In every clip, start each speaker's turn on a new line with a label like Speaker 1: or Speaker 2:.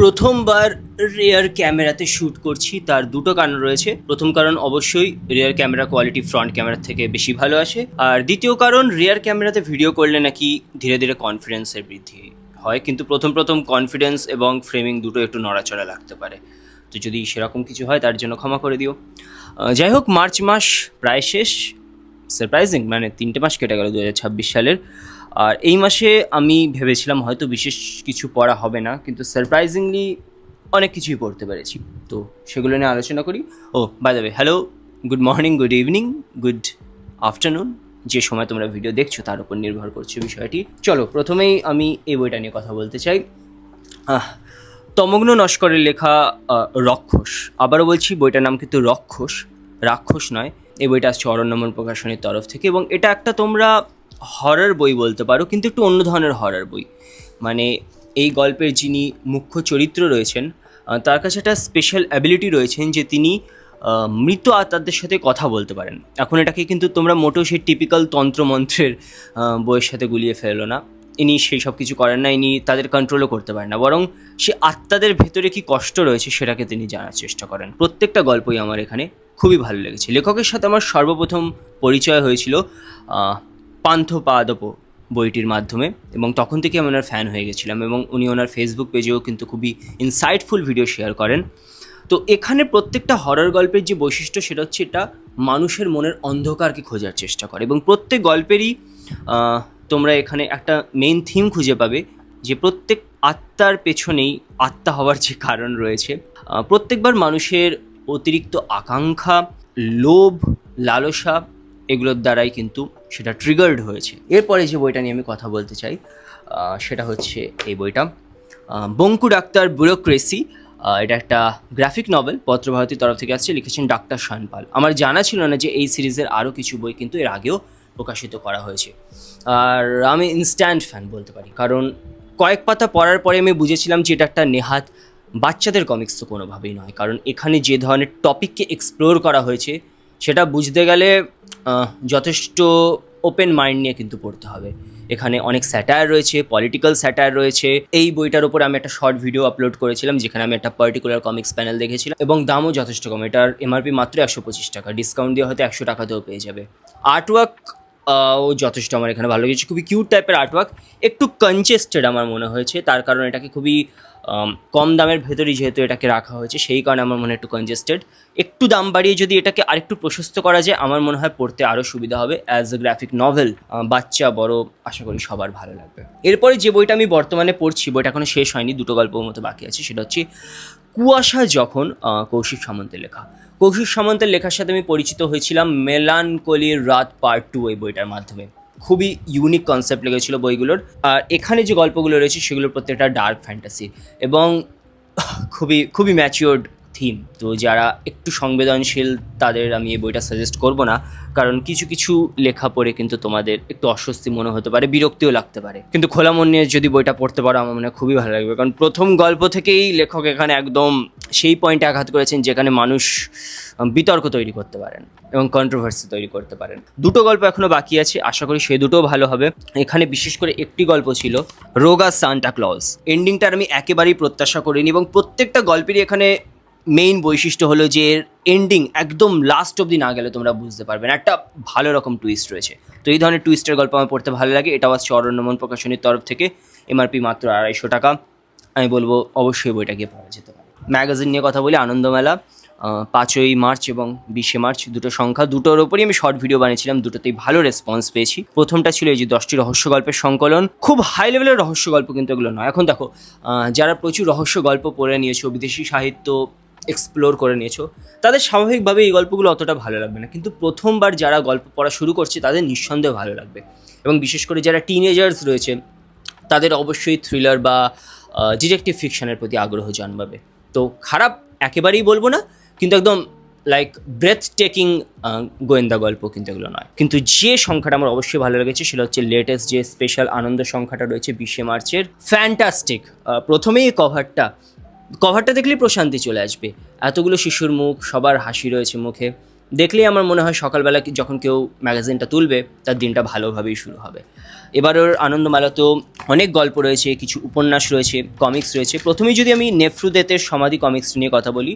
Speaker 1: প্রথমবার রিয়ার ক্যামেরাতে শ্যুট করছি, তার দুটো কারণ রয়েছে। প্রথম কারণ অবশ্যই রিয়ার ক্যামেরা কোয়ালিটি ফ্রন্ট ক্যামেরার থেকে বেশি ভালো আসে, আর দ্বিতীয় কারণ রিয়ার ক্যামেরাতে ভিডিও করলে নাকি ধীরে ধীরে কনফিডেন্সের বৃদ্ধি হয়, কিন্তু প্রথম প্রথম কনফিডেন্স এবং ফ্রেমিং দুটো একটু নড়াচড়া লাগতে পারে। তো যদি সেরকম কিছু হয় তার জন্য ক্ষমা করে দিও। যাই হোক, মার্চ মাস প্রায় শেষ। সারপ্রাইজিং, মানে 3টে মাস কেটে গেল 2026 সালের। আর এই মাসে আমি ভেবেছিলাম হয়তো বিশেষ কিছু পড়া হবে না, কিন্তু সারপ্রাইজিংলি অনেক কিছুই পড়তে পেরেছি। তো সেগুলো নিয়ে আলোচনা করি। Oh by the way, hello, good morning, good evening, good afternoon, যে সময় তোমরা ভিডিও দেখছো তার উপর নির্ভর করছে বিষয়টি। চলো, প্রথমেই আমি এই বইটা নিয়ে কথা বলতে চাই। তমগ্ন নস্করের লেখা রক্ষস। আবারও বলছি, বইটার নাম কিন্তু রক্ষস, রাক্ষস নয়। এই বইটা আসছে অরণ্যমন প্রকাশনীর তরফ থেকে, এবং এটা একটা তোমরা হরর বই বলতে পারো, কিন্তু একটু অন্য ধরনের হরর বই। মানে এই গল্পের যিনি মুখ্য চরিত্র রয়েছেন, তার কাছে একটা স্পেশাল অ্যাবিলিটি রয়েছেন যে তিনি মৃত আত্মাদের সাথে কথা বলতে পারেন। এখন এটাকে কিন্তু তোমরা মোটেও সেই টিপিক্যাল তন্ত্রমন্ত্রের বইয়ের সাথে গুলিয়ে ফেলো না। ইনি সেই সব কিছু করেন না, ইনি তাদের কন্ট্রোলও করতে পারেন না, বরং সে আত্মাদের ভেতরে কি কষ্ট রয়েছে সেটাকে তিনি জানার চেষ্টা করেন। প্রত্যেকটা গল্পই আমার এখানে খুবই ভালো লেগেছে। লেখকের সাথে আমার সর্বপ্রথম পরিচয় হয়েছিল পান্থপাদপ বইটির মাধ্যমে, এবং তখন থেকে আমি ওনার ফ্যান হয়ে গেছিলাম, এবং উনি ওনার ফেসবুক পেজেও কিন্তু খুবই ইনসাইটফুল ভিডিও শেয়ার করেন। তো এখানে প্রত্যেকটা হরর গল্পের যে বৈশিষ্ট্য সেটা হচ্ছে এটা মানুষের মনের অন্ধকারকে খোঁজার চেষ্টা করে, এবং প্রত্যেক গল্পেরই তোমরা এখানে একটা মেইন থিম খুঁজে পাবে যে প্রত্যেক আত্মার পেছনেই আত্মা হওয়ার যে কারণ রয়েছে। প্রত্যেকবার মানুষের অতিরিক্ত আকাঙ্ক্ষা, লোভ, লালসা, এগুলোর দ্বারাই কিন্তু সেটা ট্রিগার্ড হয়েছে। এরপরে যে বইটা নিয়ে আমি কথা বলতে চাই সেটা হচ্ছে এই বইটা, বঙ্কু ডাক্তার ব্যুরোক্রেসি। এটা একটা গ্রাফিক নভেল, পত্রভারতীর তরফ থেকে আসছে, লিখেছেন ডাক্তার শানপাল। আমার জানা ছিল না যে এই সিরিজের আরও কিছু বই কিন্তু এর আগেও প্রকাশিত করা হয়েছে, আর আমি ইনস্ট্যান্ট ফ্যান বলতে পারি, কারণ কয়েক পাতা পড়ার পরে আমি বুঝেছিলাম যে এটা একটা নেহাত বাচ্চাদের কমিক্স তো কোনোভাবেই নয়, কারণ এখানে যে ধরনের টপিককে এক্সপ্লোর করা হয়েছে সেটা বুঝতে গেলে যথেষ্ট ওপেন মাইন্ড নিয়ে কিন্তু পড়তে হবে। এখানে অনেক স্যাটায়ার রয়েছে, পলিটিক্যাল স্যাটায়ার রয়েছে। এই বইটার উপরে আমি একটা শর্ট ভিডিও আপলোড করেছিলাম যেখানে আমি একটা পার্টিকুলার কমিক্স প্যানেল দেখেছিলাম, এবং দামও যথেষ্ট কম। এটার এমআরপি মাত্র 125 টাকা, ডিসকাউন্ট দিয়ে হয়তো 100 টাকাতেও পেয়ে যাবে। আর্টওয়ার্ক ও যথেষ্ট আমার এখানে ভালো লেগেছে, খুবই কিউট টাইপের আর্টওয়ার্ক। একটু কনজেস্টেড আমার মনে হয়েছে, তার কারণ এটাকে খুবই কম দামের ভেতরেই যেহেতু এটাকে রাখা হয়েছে, সেই কারণে আমার মনে হয় একটু কনজেস্টেড। একটু দাম বাড়িয়ে যদি এটাকে আরেকটু প্রশস্ত করা যায় আমার মনে হয় পড়তে আরও সুবিধা হবে। অ্যাজ এ গ্রাফিক নভেল বাচ্চা বড় আশা করি সবার ভালো লাগবে। এরপরে যে বইটা আমি বর্তমানে পড়ছি, বইটা এখনো শেষ হয়নি, দুটো গল্পের মতো বাকি আছে, সেটা হচ্ছে কুয়াশা যখন, কৌশিক সামন্তের লেখা। কৌশিক সামন্তের লেখার সাথে আমি পরিচিত হয়েছিলাম মেলানকোলির রাত পার্ট 2 এই বইটার মাধ্যমে। খুবই ইউনিক কনসেপ্ট লেগেছিল বইগুলোর। আর এখানে যে গল্পগুলো রয়েছে সেগুলোর প্রত্যেকটা ডার্ক ফ্যান্টাসি এবং খুবই খুবই ম্যাচিওর্ড থিম। তো যারা একটু সংবেদনশীল তাদের আমি এই বইটা সাজেস্ট করব না, কারণ কিছু কিছু লেখা পড়ে কিন্তু তোমাদের একটু অস্বস্তি মনে হতে পারে, বিরক্তিও লাগতে পারে, কিন্তু খোলা মন নিয়ে যদি বইটা পড়তে পারো আমার মনে হয় খুবই ভালো লাগবে। কারণ প্রথম গল্প থেকেই লেখক এখানে একদম সেই পয়েন্টে আঘাত করেছেন যেখানে মানুষ বিতর্ক তৈরি করতে পারেন এবং কন্ট্রোভার্সি তৈরি করতে পারেন। দুটো গল্প এখনও বাকি আছে, আশা করি সেই দুটোও ভালো হবে। এখানে বিশেষ করে একটি গল্প ছিল রোগা সান্টা ক্লজ। এন্ডিংটার আমি একেবারেই প্রত্যাশা করিনি, এবং প্রত্যেকটা গল্পেরই এখানে মেইন বৈশিষ্ট্য হলো যে এর এন্ডিং একদম লাস্ট অবধি না গেলে তোমরা বুঝতে পারবে না, একটা ভালো রকম টুইস্ট রয়েছে। তো এই ধরনের টুইস্টের গল্প আমার পড়তে ভালো লাগে। এটাও আসছে অরণ্যমন প্রকাশনীর তরফ থেকে, এমআরপি মাত্র 250 টাকা। আমি বলবো অবশ্যই বইটা গিয়ে পড়া যেতে পারে। ম্যাগাজিন নিয়ে কথা বলি, আনন্দমেলা 5ই মার্চ এবং 20শে মার্চ, দুটো সংখ্যা, দুটোর ওপরই আমি শর্ট ভিডিও বানিয়েছিলাম, দুটোতেই ভালো রেসপন্স পেয়েছি। প্রথমটা ছিল এই যে 10টি রহস্য গল্পের সংকলন। খুব হাই লেভেলের রহস্য গল্প কিন্তু এগুলো নয়। এখন দেখো, যারা প্রচুর রহস্য গল্প পড়ে নিয়েছো, বিদেশি সাহিত্য এক্সপ্লোর করে নিয়েছো, তাদের স্বাভাবিকভাবে এই গল্পগুলো অতটা ভালো লাগবে না, কিন্তু প্রথমবার যারা গল্প পড়া শুরু করছে তাদের নিঃসন্দেহে ভালো লাগবে। এবং বিশেষ করে যারা টিনেজার্স রয়েছে তাদের অবশ্যই থ্রিলার বা ডিটেকটিভ ফিকশনের প্রতি আগ্রহ জন্মাবে। তো খারাপ একেবারেই বলবো না, কিন্তু একদম লাইক ব্রেথ টেকিং গোয়েন্দা গল্প কিন্তু এগুলো নয়। কিন্তু যে সংখ্যাটা আমার অবশ্যই ভালো লেগেছে সেটা হচ্ছে লেটেস্ট যে স্পেশাল আনন্দ সংখ্যাটা রয়েছে 20শে মার্চের, ফ্যান্টাস্টিক। প্রথমেই কভারটা দেখলেই প্রশান্তি চলে আসবে। এতগুলো শিশুর মুখ, সবার হাসি রয়েছে মুখে, দেখলেই আমার মনে হয় সকালবেলা যখন কেউ ম্যাগাজিনটা তুলবে তার দিনটা ভালোভাবেই শুরু হবে। এবারের আনন্দমেলাতেও অনেক গল্প রয়েছে, কিছু উপন্যাস রয়েছে, কমিক্স রয়েছে। প্রথমেই যদি আমি নেফ্রুদেতের সমাধি কমিক্স নিয়ে কথা বলি,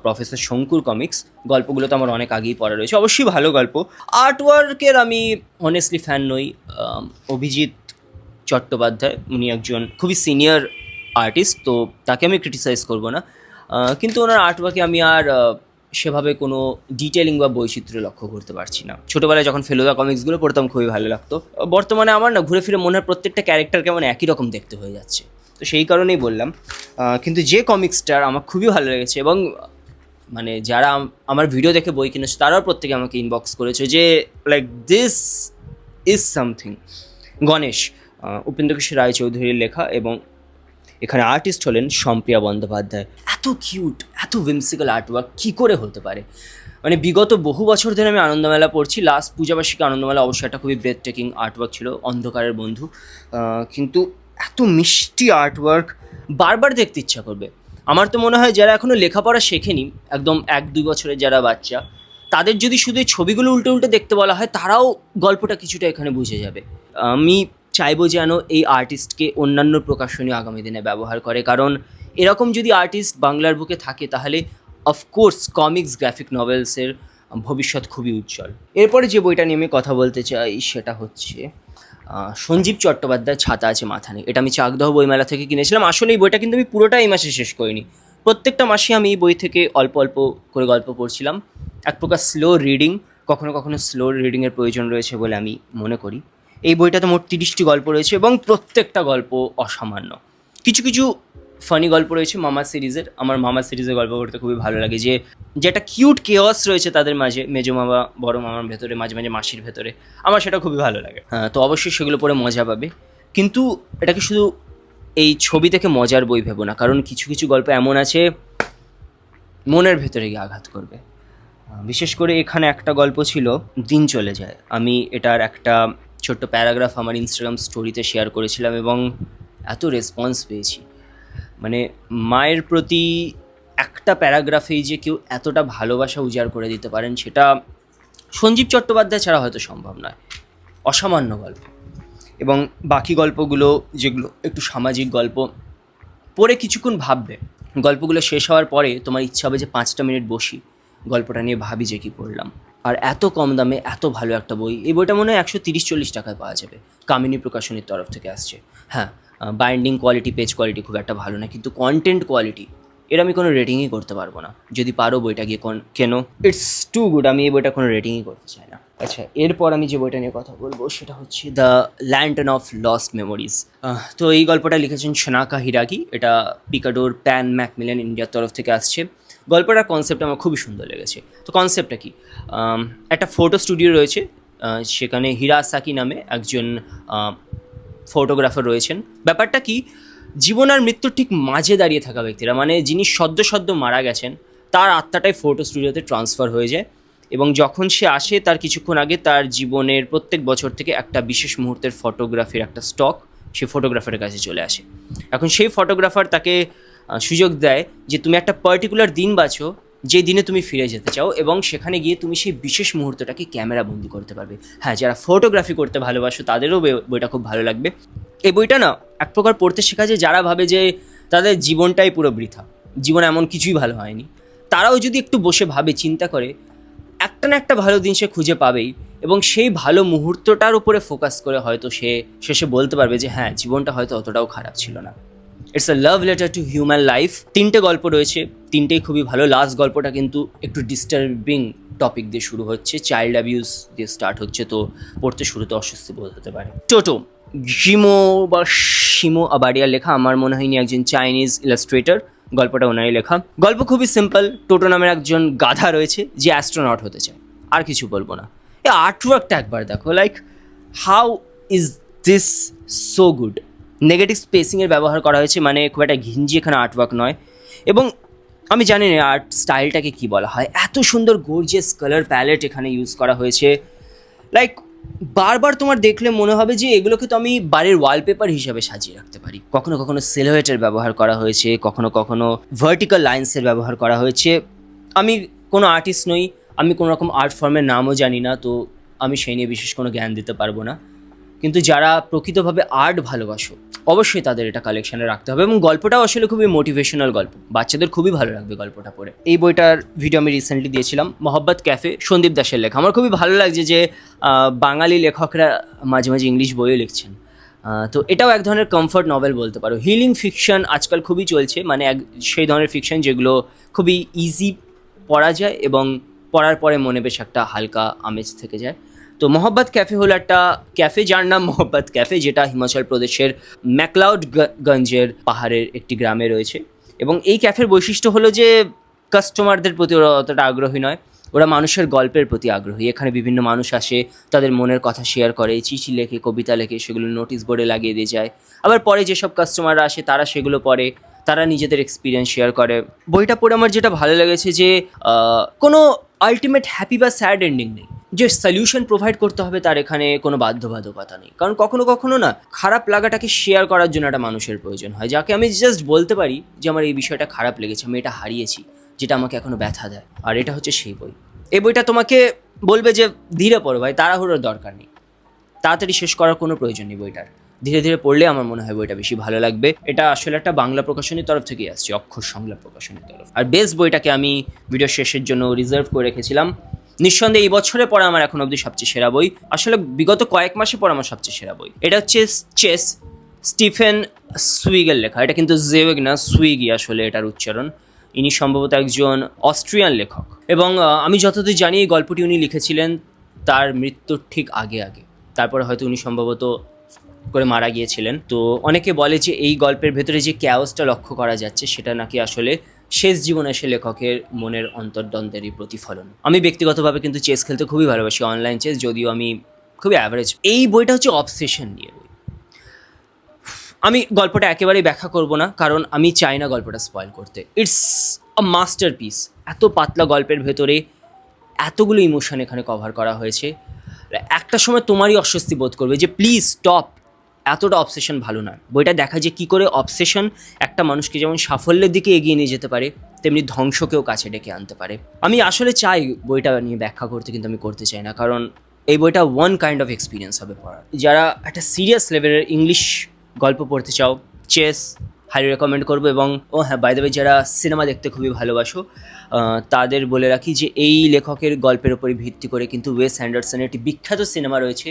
Speaker 1: প্রফেসর শঙ্কুর কমিক্স, গল্পগুলো তো আমার অনেক আগেই পড়া রয়েছে, অবশ্যই ভালো গল্প। আর্টওয়ার্কের আমি অনেস্টলি ফ্যান নই। অভিজিৎ চট্টোপাধ্যায়, উনি একজন খুবই সিনিয়র আর্টিস্ট, তো তাকে আমি ক্রিটিসাইজ করব না, কিন্তু ওনার আর্টওয়ার্কে আমি আর সেভাবে কোনো ডিটেলিং বা বৈচিত্র্য লক্ষ্য করতে পারছি না। ছোটোবেলায় যখন ফেলুদা কমিক্সগুলো পড়তাম খুবই ভালো লাগতো, বর্তমানে আমার না ঘুরে ফিরে মনে হয় প্রত্যেকটা ক্যারেক্টার কেমন একই রকম দেখতে হয়ে যাচ্ছে, তো সেই কারণেই বললাম। কিন্তু যে কমিক্সটার আমার খুবই ভালো লেগেছে, এবং মানে যারা আমার ভিডিও দেখে বই কিনেছে তারাও প্রত্যেকে আমাকে ইনবক্স করেছে যে like this is something. Ganesh, Upendra Kishore রায়চৌধুরীর লেখা, এবং এখানে আর্টিস্ট হলেন সম্প্রিয়া বন্দ্যোপাধ্যায়। এত কিউট, এত উইমসিক্যাল আর্টওয়ার্ক কী করে হতে পারে? মানে বিগত বহু বছর ধরে আমি আনন্দমেলা পড়ছি, লাস্ট পূজাবার্ষিকী আনন্দমেলা অবশ্যই একটা খুবই ব্রেথ টেকিং আর্টওয়ার্ক ছিল, অন্ধকারের বন্ধু, কিন্তু এত মিষ্টি আর্টওয়ার্ক বারবার দেখতে ইচ্ছা করবে। আমার তো মনে হয় যারা এখনও লেখাপড়া শেখেনি, একদম 1-2 বছরের যারা বাচ্চা, তাদের যদি শুধু এই ছবিগুলো উল্টে উল্টে দেখতে বলা হয়, তারাও গল্পটা কিছুটা এখানে বুঝে যাবে। আমি চাইবো যেন এই আর্টিস্টকে অন্যান্য প্রকাশনী আগামী দিনে ব্যবহার করে, কারণ এরকম যদি আর্টিস্ট বাংলার বুকে থাকে তাহলে অফকোর্স কমিক্স, গ্রাফিক নভেলসের ভবিষ্যৎ খুবই উজ্জ্বল। এরপরে যে বইটা নিয়ে আমি কথা বলতে চাই সেটা হচ্ছে সঞ্জীব চট্টোপাধ্যায় ছাতা আছে মাথা নেই। এটা আমি চাকদহ বইমেলা থেকে কিনেছিলাম। আসলে এই বইটা কিন্তু আমি পুরোটা এই মাসে শেষ করিনি, প্রত্যেকটা মাসে আমি এই বই থেকে অল্প অল্প করে গল্প পড়ছিলাম। এক প্রকার স্লো রিডিং, কখনো কখনো স্লো রিডিংয়ের প্রয়োজন রয়েছে বলে আমি মনে করি। এই বইটাতে মোট 30টি গল্প রয়েছে, এবং প্রত্যেকটা গল্প অসামান্য। কিছু কিছু ফানি গল্প রয়েছে মামা সিরিজের, আমার মামা সিরিজের গল্প পড়তে খুবই ভালো লাগে, যে একটা কিউট কেওয়াস রয়েছে তাদের মাঝে, মেজো মামা বড় মামার ভেতরে, মাঝে মাঝে মাসির ভেতরে, আমার সেটা খুবই ভালো লাগে। হ্যাঁ, তো অবশ্যই সেগুলো পড়ে মজা পাবে, কিন্তু এটাকে শুধু এই ছবি থেকে মজার বই ভেবো না, কারণ কিছু কিছু গল্প এমন আছে মনের ভেতরে গিয়ে আঘাত করবে। বিশেষ করে এখানে একটা গল্প ছিল দিন চলে যায়। আমি এটার একটা ছোট্ট প্যারাগ্রাফ আমার ইনস্টাগ্রাম স্টোরিতে শেয়ার করেছিলাম, এবং এত রেসপন্স পেয়েছি। মানে মায়ের প্রতি একটা প্যারাগ্রাফেই যে কেউ এতটা ভালোবাসা উজাড় করে দিতে পারেন, সেটা সঞ্জীব চট্টোপাধ্যায় ছাড়া হয়তো সম্ভব নয়। অসামান্য গল্প। এবং বাকি গল্পগুলো যেগুলো একটু সামাজিক গল্প, পড়ে কিছুক্ষণ ভাববে, গল্পগুলো শেষ হওয়ার পরে তোমার ইচ্ছা হবে যে 5টা মিনিট বসি, গল্পটা নিয়ে ভাবি যে কী পড়লাম। আর এত কম দামে এত ভালো একটা বই, এই বইটা মনে হয় 130-140 টাকায় পাওয়া যাবে, কামিনী প্রকাশনীর তরফ থেকে আসছে। হ্যাঁ, বাইন্ডিং কোয়ালিটি, পেজ কোয়ালিটি খুব একটা ভালো না, কিন্তু কন্টেন্ট কোয়ালিটি এর আমি কোনো রেটিংই করতে পারবো না। যদি পারো বইটা গিয়ে কেন, ইটস টু গুড। আমি এই বইটা কোনো রেটিংই করতে চাই না। আচ্ছা, এরপর আমি যে বইটা নিয়ে কথা বলবো সেটা হচ্ছে the lantern of lost memories. তো এই গল্পটা লিখেছেন শনাকা হিরাকি, এটা পিকাডোর প্যান ম্যাকমিলান ইন্ডিয়ার তরফ থেকে আসছে। গল্পটার কনসেপ্ট আমার খুবই সুন্দর লেগেছে। তো কনসেপ্টটা কি, একটা ফটো স্টুডিও রয়েছে, সেখানে হিরাসাকি নামে একজন ফটোগ্রাফার রয়েছেন। ব্যাপারটা কি, জীবন আর মৃত্যুর ঠিক মাঝে দাঁড়িয়ে থাকা ব্যক্তিরা, মানে যিনি সদ্য সদ্য মারা গেছেন, তার আত্মাটাই ফটো স্টুডিওতে ট্রান্সফার হয়ে যায়, এবং যখন সে আসে তার কিছুক্ষণ আগে তার জীবনের প্রত্যেক বছর থেকে একটা বিশেষ মুহূর্তের ফটোগ্রাফির একটা স্টক সে ফটোগ্রাফারের কাছে চলে আসে। এখন সেই ফটোগ্রাফার তাকে সুযোগ দেয় যে তুমি একটা পার্টিকুলার দিন বাছো, যে দিনে তুমি ফিরে যেতে চাও, এবং সেখানে গিয়ে তুমি সেই বিশেষ মুহূর্তটাকে ক্যামেরা বন্দি করতে পারবে। হ্যাঁ, যারা ফটোগ্রাফি করতে ভালোবাসো তাদেরও বইটা খুব ভালো লাগবে। এই বইটা না এক প্রকার পড়তে শেখা যায় যারা ভাবে যে তাদের জীবনটাই পুরো বৃথা, জীবনে এমন কিছুই ভালো হয়নি, তারাও যদি একটু বসে ভাবে, চিন্তা করে, একটা না একটা ভালো দিন সে খুঁজে পাবেই, এবং সেই ভালো মুহূর্তটার উপরে ফোকাস করে হয়তো সে শেষে বলতে পারবে যে হ্যাঁ, জীবনটা হয়তো অতটাও খারাপ ছিল না। It's a love letter to human life. 3টে গল্প রয়েছে, 3টেই খুবই ভালো। লাস্ট গল্পটা কিন্তু একটু ডিস্টার্বিং টপিক দিয়ে শুরু হচ্ছে, চাইল্ড অ্যাবিউজ দিয়ে স্টার্ট হচ্ছে, তো পড়তে শুরুতে অস্বস্তি বোধ হতে পারে। টোটো শিমো আবাডিয়ার লেখা, আমার মনে হয়নি একজন চাইনিজ ইলাস্ট্রেটর, গল্পটা ওনারই লেখা। গল্প খুবই সিম্পল। টোটো নামের একজন গাধা রয়েছে যে অ্যাস্ট্রোনট হতে চায়, আর কিছু বলবো না। এই আর্টওয়ার্কটা একবার দেখো, like how is this so good. Negative স্পেসিংয়ের ব্যবহার করা হয়েছে, মানে খুব একটা ঘিঞ্জি এখানে আর্টওয়ার্ক নয়, এবং আমি জানি না আর্ট স্টাইলটাকে কী বলা হয়, এত সুন্দর গর্জিয়াস কালার প্যালেট এখানে ইউজ করা হয়েছে। লাইক বারবার তোমার দেখলে মনে হবে যে এগুলোকে তো আমি বাড়ির ওয়ালপেপার হিসাবে সাজিয়ে রাখতে পারি। কখনো কখনো সিলুয়েটের ব্যবহার করা হয়েছে, কখনো কখনো ভার্টিক্যাল লাইন্সের ব্যবহার করা হয়েছে। আমি কোনো আর্টিস্ট নই, আমি কোনো রকম আর্ট ফর্মের নামও জানি না, তো আমি সেই নিয়ে বিশেষ কোনো জ্ঞান দিতে পারবো না। কিন্তু যারা প্রকৃতভাবে আর্ট ভালোবাসো অবশ্যই তাদের এটা কালেকশানে রাখতে হবে, এবং গল্পটাও আসলে খুবই মোটিভেশনাল গল্প, বাচ্চাদের খুবই ভালো লাগবে গল্পটা পড়ে। এই বইটার ভিডিও আমি রিসেন্টলি দিয়েছিলাম, মহব্বত ক্যাফে, সন্দীপ দাসের লেখা। আমার খুবই ভালো লাগছে যে বাঙালি লেখকরা মাঝে মাঝে ইংলিশ বইও লিখছেন। তো এটাও এক ধরনের কমফর্ট নভেল বলতে পারো। হিলিং ফিকশন আজকাল খুবই চলছে, মানে সেই ধরনের ফিকশন যেগুলো খুবই ইজি পড়া যায় এবং পড়ার পরে মনে বেশ একটা হালকা আমেজ থেকে যায়। তো মহব্বত ক্যাফে হলো একটা ক্যাফে যার নাম মহব্বত ক্যাফে, যেটা হিমাচল প্রদেশের ম্যাকলাউডগঞ্জের পাহাড়ের একটি গ্রামে রয়েছে। এবং এই ক্যাফের বৈশিষ্ট্য হলো যে কাস্টমারদের প্রতি ওরা অতটা আগ্রহী নয়, ওরা মানুষের গল্পের প্রতি আগ্রহী। এখানে বিভিন্ন মানুষ আসে, তাদের মনের কথা শেয়ার করে, চিঠি লেখে, কবিতা লেখে, সেগুলো নোটিশ বোর্ডে লাগিয়ে দিয়ে যায়। আবার পরে যেসব কাস্টমাররা আসে তারা সেগুলো পড়ে, তারা নিজেদের এক্সপিরিয়েন্স শেয়ার করে। বইটা পড়ে আমার যেটা ভালো লেগেছে যে কোনো আলটিমেট হ্যাপি বা স্যাড এন্ডিং নেই, যে সলিউশন প্রোভাইড করতে হবে তার এখানে কোনো বাধ্যবাধকতা নেই। কারণ কখনো কখনো না খারাপ লাগাটাকে শেয়ার করার জন্য একটা মানুষের প্রয়োজন হয়, যাকে আমি জাস্ট বলতে পারি যে আমার এই বিষয়টা খারাপ লেগেছে, আমি এটা হারিয়েছি, যেটা আমাকে এখনও ব্যথা দেয়। আর এটা হচ্ছে সেই বই। এই বইটা তোমাকে বলবে যে ধীরে পড়ো ভাই, তাড়াহুড়োর দরকার নেই, তাড়াতাড়ি শেষ করার কোনো প্রয়োজন নেই বইটার। ধীরে ধীরে পড়লে আমার মনে হয় বইটা বেশি ভালো লাগবে। এটা আসলে একটা বাংলা প্রকাশনীর তরফ থেকেই আসছে, অক্ষর সংলা প্রকাশনীর তরফ। আর বেস্ট বইটাকে আমি ভিডিও শেষের জন্য রিজার্ভ করে রেখেছিলাম। নিঃসন্দেহে এই বছরে পড়া আমার এখন অবধি সবচেয়ে সেরা বই, আসলে বিগত কয়েক মাসে পড়া আমার সবচেয়ে সেরা বই। এটা হচ্ছে চেস, স্টিফেন সুইগের লেখা। এটা কিন্তু জেওয়েগ না, সুইগি আসলে এটার উচ্চারণ। ইনি সম্ভবত একজন অস্ট্রিয়ান লেখক, এবং আমি যতদূর জানি এই গল্পটি উনি লিখেছিলেন তার মৃত্যুর ঠিক আগে আগে, তারপরে হয়তো উনি সম্ভবত করে মারা গিয়েছিলেন। তো অনেকে বলে যে এই গল্পের ভেতরে যে ক্যাওসটা লক্ষ্য করা যাচ্ছে সেটা নাকি আসলে শেষ জীবনে সে লেখকের মনের অন্তর্দ্বন্দ্বেরই প্রতিফলন। আমি ব্যক্তিগতভাবে কিন্তু চেস খেলতে খুবই ভালোবাসি, অনলাইন চেস, যদিও আমি খুবই অ্যাভারেজ। এই বইটা হচ্ছে অবসেশন নিয়ে বই। আমি গল্পটা একেবারেই ব্যাখ্যা করব না, কারণ আমি চাই না গল্পটা স্পয়েল করতে। It's a masterpiece. এত পাতলা গল্পের ভেতরে এতগুলো ইমোশন এখানে কভার করা হয়েছে, একটা সময় তোমারই অস্বস্তি বোধ করবে যে প্লিজ স্টপ, এতটা অবসেশন ভালো না। বইটা দেখা যে কী করে অবসেশন একটা মানুষকে যেমন সাফল্যের দিকে এগিয়ে নিয়ে যেতে পারে, তেমনি ধ্বংসকেও কাছে ডেকে আনতে পারে। আমি আসলে চাই বইটা নিয়ে ব্যাখ্যা করতে, কিন্তু আমি করতে চাই না, কারণ এই বইটা ওয়ান কাইন্ড অফ এক্সপিরিয়েন্স হবে পড়ার। যারা একটা সিরিয়াস লেভেলের ইংলিশ গল্প পড়তে চাও, চেস হাইলি রেকমেন্ড করবো। এবং হ্যাঁ, বাই দ্য ওয়ে, যারা সিনেমা দেখতে খুবই ভালোবাসো তাদের বলে রাখি যে এই লেখকের গল্পের উপরে ভিত্তি করে কিন্তু ওয়েস অ্যান্ডারসনের একটি বিখ্যাত সিনেমা রয়েছে,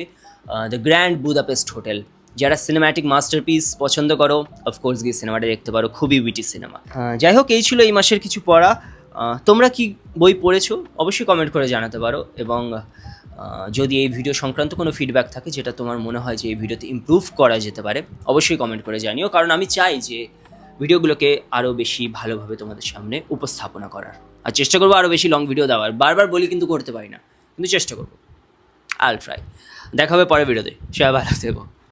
Speaker 1: দ্য গ্র্যান্ড বুদাপেস্ট হোটেল। যারা সিনেম্যাটিক মাস্টারপিস পছন্দ করো অফকোর্স গিয়ে সিনেমাটা দেখতে পারো, খুবই উইটি সিনেমা। যাই হোক, এই ছিল এই মাসের কিছু পড়া। তোমরা কি বই পড়েছো অবশ্যই কমেন্ট করে জানাতে পারো, এবং যদি এই ভিডিও সংক্রান্ত কোনো ফিডব্যাক থাকে যেটা তোমার মনে হয় যে এই ভিডিওতে ইমপ্রুভ করা যেতে পারে, অবশ্যই কমেন্ট করে জানিও, কারণ আমি চাই যে ভিডিওগুলোকে আরও বেশি ভালোভাবে তোমাদের সামনে উপস্থাপনা করার। আর চেষ্টা করবো আরও বেশি লং ভিডিও দেওয়ার। বারবার বলি কিন্তু করতে পারি না, কিন্তু চেষ্টা করবো। আল ট্রাই। দেখা হবে পরের ভিডিওতে। সবাই ভালো থেকো।